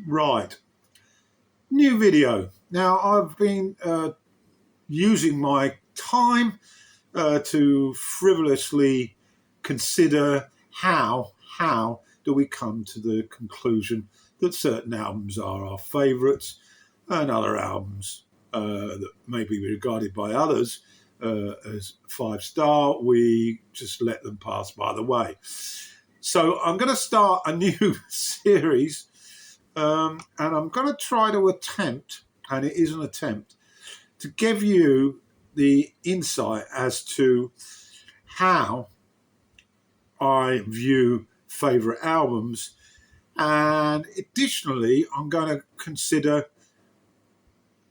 Right, new video. Now I've been using my time to frivolously consider how do we come to the conclusion that certain albums are our favourites and other albums that may be regarded by others as 5-star, we just let them pass by the way. So I'm going to start a new series, and I'm going to try to attempt, and it is an attempt, to give you the insight as to how I view favourite albums. And additionally, I'm going to consider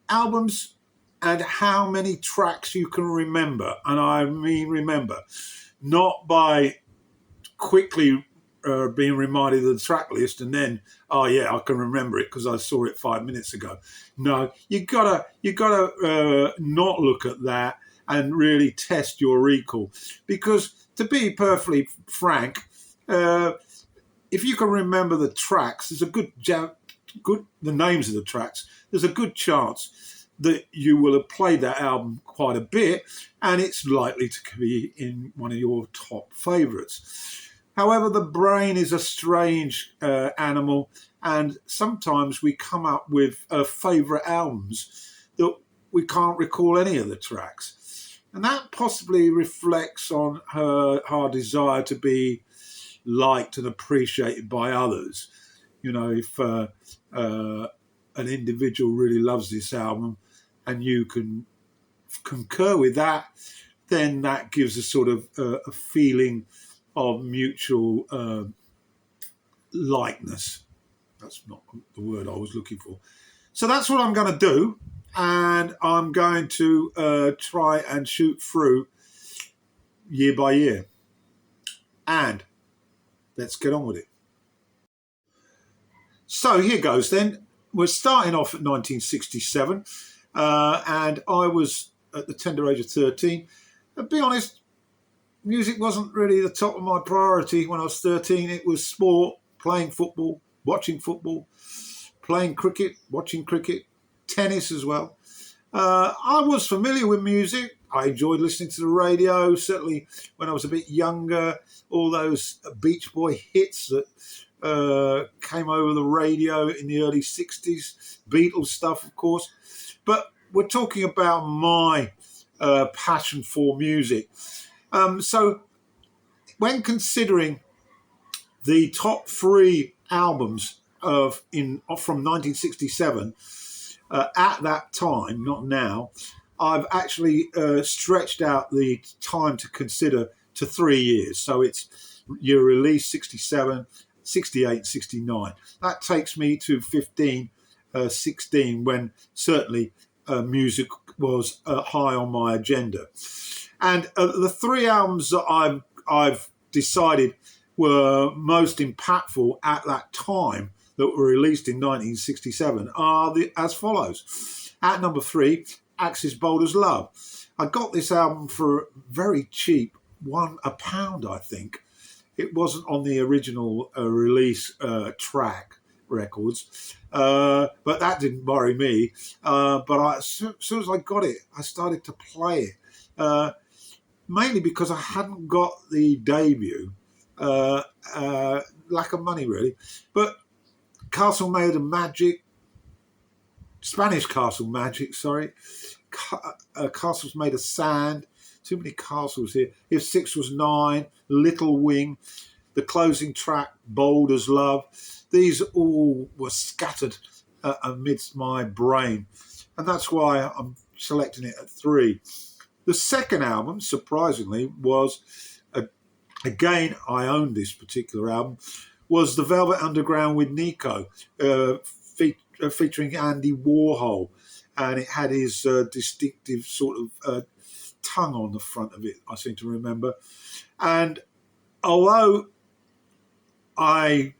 albums and how many tracks you can remember. And I mean remember, not by quickly being reminded of the track list and then, oh yeah, I can remember it because I saw it 5 minutes ago. No, you gotta not look at that and really test your recall. Because to be perfectly frank, if you can remember the tracks, there's a good the names of the tracks, there's a good chance that you will have played that album quite a bit and it's likely to be in one of your top favourites. However, the brain is a strange animal, and sometimes we come up with favourite albums that we can't recall any of the tracks. And that possibly reflects on our desire to be liked and appreciated by others. You know, if an individual really loves this album and you can concur with that, then that gives a sort of a feeling of mutual likeness. That's not the word I was looking for. So that's what I'm going to do, and I'm going to try and shoot through year by year. And let's get on with it. So here goes then. We're starting off at 1967, and I was at the tender age of 13. To be honest, music wasn't really the top of my priority when I was 13. It was sport, playing football, watching football, playing cricket, watching cricket, tennis as well. I was familiar with music. I enjoyed listening to the radio, certainly when I was a bit younger. All those Beach Boy hits that came over the radio in the early 60s, Beatles stuff, of course. But we're talking about my passion for music. So when considering the top 3 albums from 1967 at that time, not now, I've actually stretched out the time to consider to 3 years. So it's year release 67, 68, 69. That takes me to 16 when certainly music was high on my agenda. And the 3 albums that I've decided were most impactful at that time that were released in 1967 are as follows. At number 3, Axis Bold as Love. I got this album for very cheap, £1, I think. It wasn't on the original release track records, but that didn't worry me. But as soon as I got it, I started to play it. Mainly because I hadn't got the debut, lack of money really. But Castle Made of Magic, Spanish Castle Magic, sorry. Castles Made of Sand, too many castles here. If 6 Was 9, Little Wing, the closing track, Bold as Love. These all were scattered amidst my brain. And that's why I'm selecting it at 3. The second album, surprisingly, was, again, I owned this particular album, was The Velvet Underground with Nico, featuring Andy Warhol. And it had his distinctive sort of tongue on the front of it, I seem to remember. And although I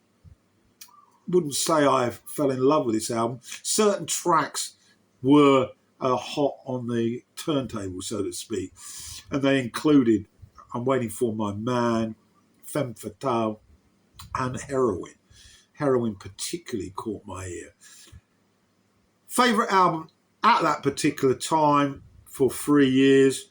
wouldn't say I fell in love with this album, certain tracks were hot on the turntable, so to speak. And they included I'm Waiting for My Man, Femme Fatale, and Heroin. Heroin particularly caught my ear. Favourite album at that particular time for 3 years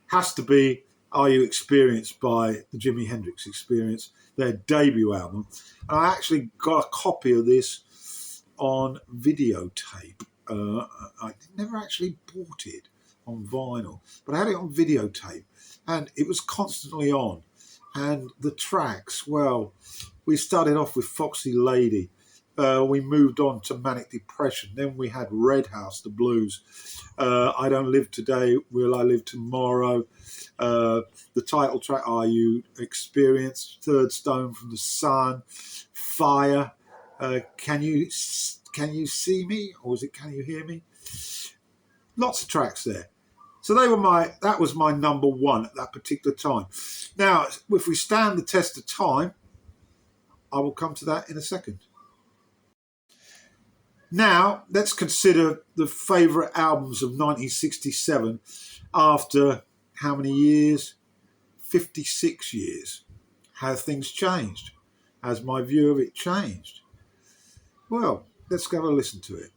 has to be Are You Experienced by the Jimi Hendrix Experience, their debut album. And I actually got a copy of this on videotape. I never actually bought it on vinyl, but I had it on videotape, and it was constantly on. And the tracks, well, we started off with Foxy Lady. We moved on to Manic Depression. Then we had Red House, the blues. I Don't Live Today, Will I Live Tomorrow? The title track, Are You Experienced? Third Stone from the Sun. Fire. Can you see me? Or is it Can You Hear Me? Lots of tracks there. So that was my number one at that particular time. Now, if we stand the test of time, I will come to that in a second. Now, let's consider the favourite albums of 1967 after how many years? 56 years. Have things changed? Has my view of it changed? Well, let's have a listen to it.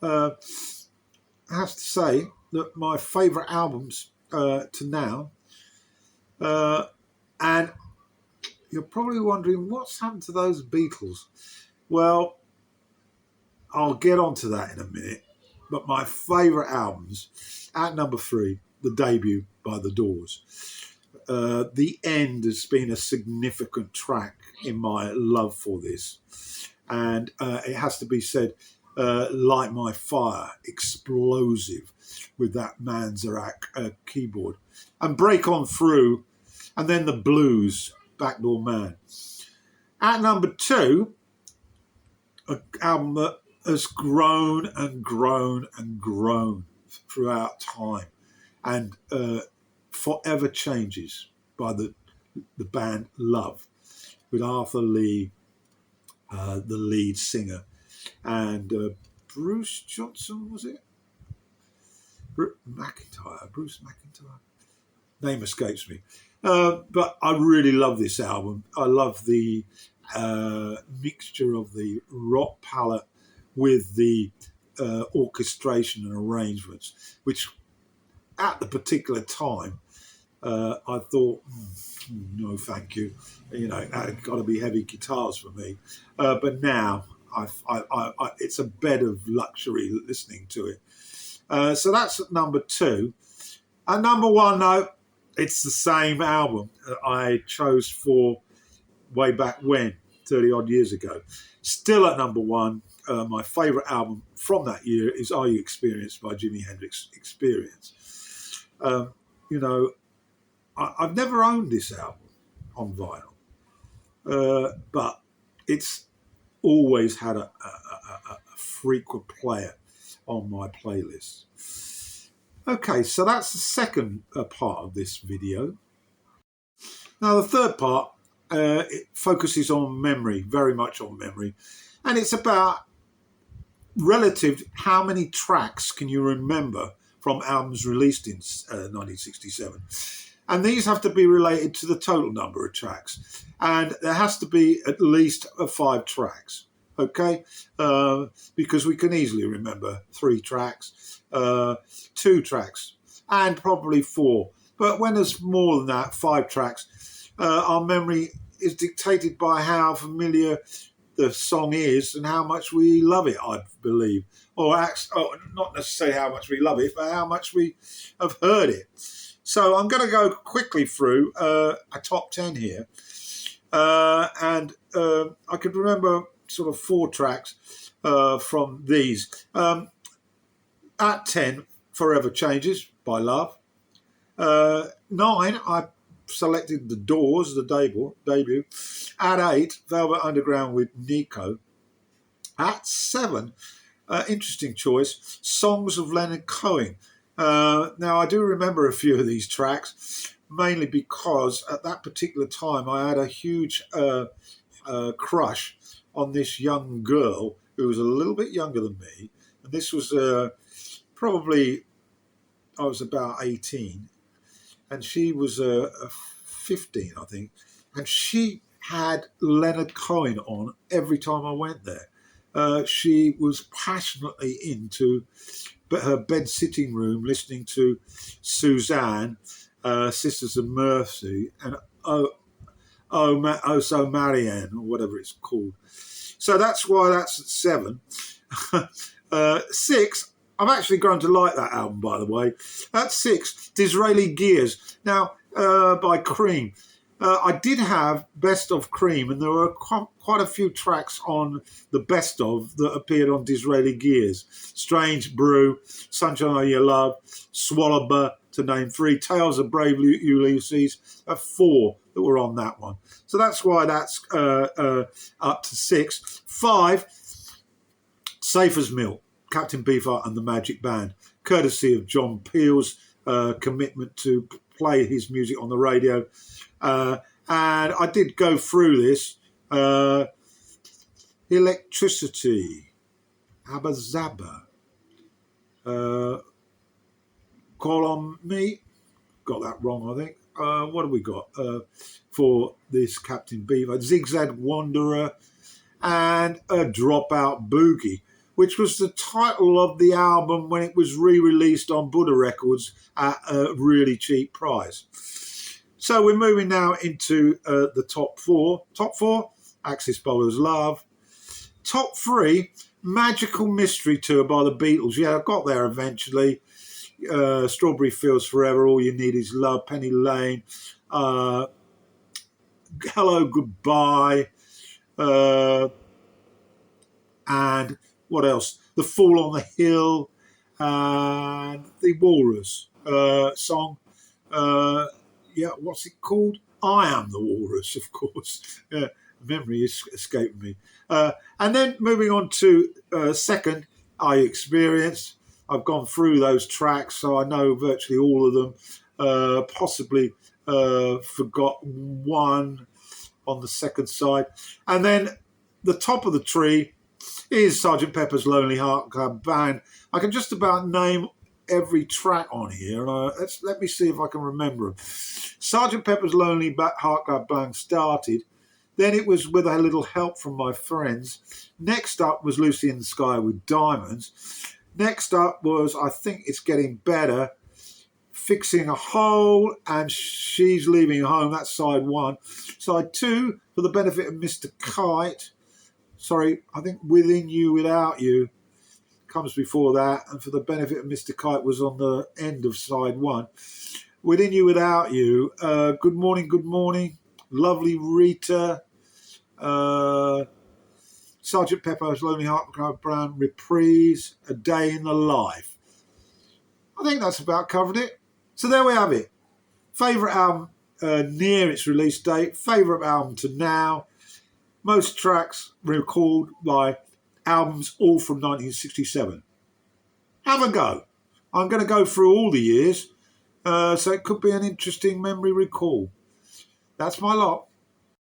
I have to say that my favourite albums to now, and you're probably wondering what's happened to those Beatles. Well, I'll get onto that in a minute, but my favourite albums, at number 3, the debut by The Doors. The End has been a significant track in my love for this, and it has to be said, Light My Fire, explosive with that Manzarek keyboard, and Break On Through, and then the blues, Backdoor Man. At number 2, an album that has grown and grown and grown throughout time, and forever changes, by the band Love, with Arthur Lee, the lead singer, and Bruce Johnson, was it? Bruce McIntyre. Name escapes me. But I really love this album. I love the mixture of the rock palette with the orchestration and arrangements, which at the particular time I thought, no, thank you. You know, it's got to be heavy guitars for me. But now it's a bed of luxury listening to it. So that's at number 2. At number 1, though, it's the same album that I chose for way back when, 30 odd years ago. Still at number 1, my favourite album from that year is Are You Experienced by Jimi Hendrix Experience. You know, I've never owned this album on vinyl, but it's always had a frequent player on my playlist. Okay, so that's the second part of this video. Now, the third part, it focuses on memory, very much on memory, and it's about relative how many tracks can you remember from albums released in 1967. And these have to be related to the total number of tracks. And there has to be at least 5 tracks, okay? Because we can easily remember 3 tracks, 2 tracks, and probably 4. But when there's more than that, 5 tracks, our memory is dictated by how familiar the song is and how much we love it, I believe. Or not necessarily how much we love it, but how much we have heard it. So I'm going to go quickly through a top 10 here. And I could remember sort of 4 tracks from these. At 10, Forever Changes by Love. 9, I selected The Doors, the debut. At 8, Velvet Underground with Nico. At 7, interesting choice, Songs of Leonard Cohen. Now, I do remember a few of these tracks, mainly because at that particular time I had a huge crush on this young girl who was a little bit younger than me. And this was probably, I was about 18, and she was 15, I think. And she had Leonard Cohen on every time I went there. She was passionately into her bed sitting room listening to Suzanne, Sisters of Mercy, and So Marianne, or whatever it's called. So that's why that's at 7. 6, I've actually grown to like that album, by the way. At 6, Disraeli Gears. Now, by Cream. I did have Best of Cream, and there were quite a few tracks on the Best of that appeared on Disraeli Gears. Strange Brew, Sunshine of Your Love, Swallower, to name 3, Tales of Brave Ulysses, 4 that were on that one. So that's why that's up to 6. 5, Safe as Milk, Captain Beefheart and the Magic Band, courtesy of John Peel's commitment to play his music on the radio. And I did go through this. Electricity, Abba Zaba, Call on Me, got that wrong, I think. What have we got for this Captain Beaver? Zigzag Wanderer and a Dropout Boogie, which was the title of the album when it was re-released on Buddha Records at a really cheap price. So we're moving now into the top 4. Top 4, Axis Bowler's Love. Top 3, Magical Mystery Tour by the Beatles. Yeah, I got there eventually. Strawberry Fields Forever, All You Need Is Love, Penny Lane, Hello Goodbye, and what else? The Fall on the Hill, and the Walrus song. Yeah, what's it called? I Am the Walrus, of course. Memory is escaping me. And then moving on to second, I Experienced. I've gone through those tracks, so I know virtually all of them. Possibly forgot one on the second side. And then the top of the tree is Sgt. Pepper's Lonely Heart Club Band. I can just about name every track on here, and let me see if I can remember them. Sgt. Pepper's Lonely Heart Club Band started. Then it was With a Little Help from My Friends. Next up was Lucy in the Sky with Diamonds. Next up was I Think It's Getting Better, Fixing a Hole, and She's Leaving Home. That's side 1. Side 2, For the Benefit of Mr. Kite. Sorry, I think Within You, Without You comes before that, and For the Benefit of Mr. Kite was on the end of side 1. Within You, Without You, Good Morning, Lovely Rita, Sgt. Pepper's Lonely Heart Club Band, Reprise, A Day in the Life. I think that's about covered it. So there we have it. Favourite album near its release date, favourite album to now, most tracks recalled by albums all from 1967. Have a go. I'm going to go through all the years, so it could be an interesting memory recall. That's my lot.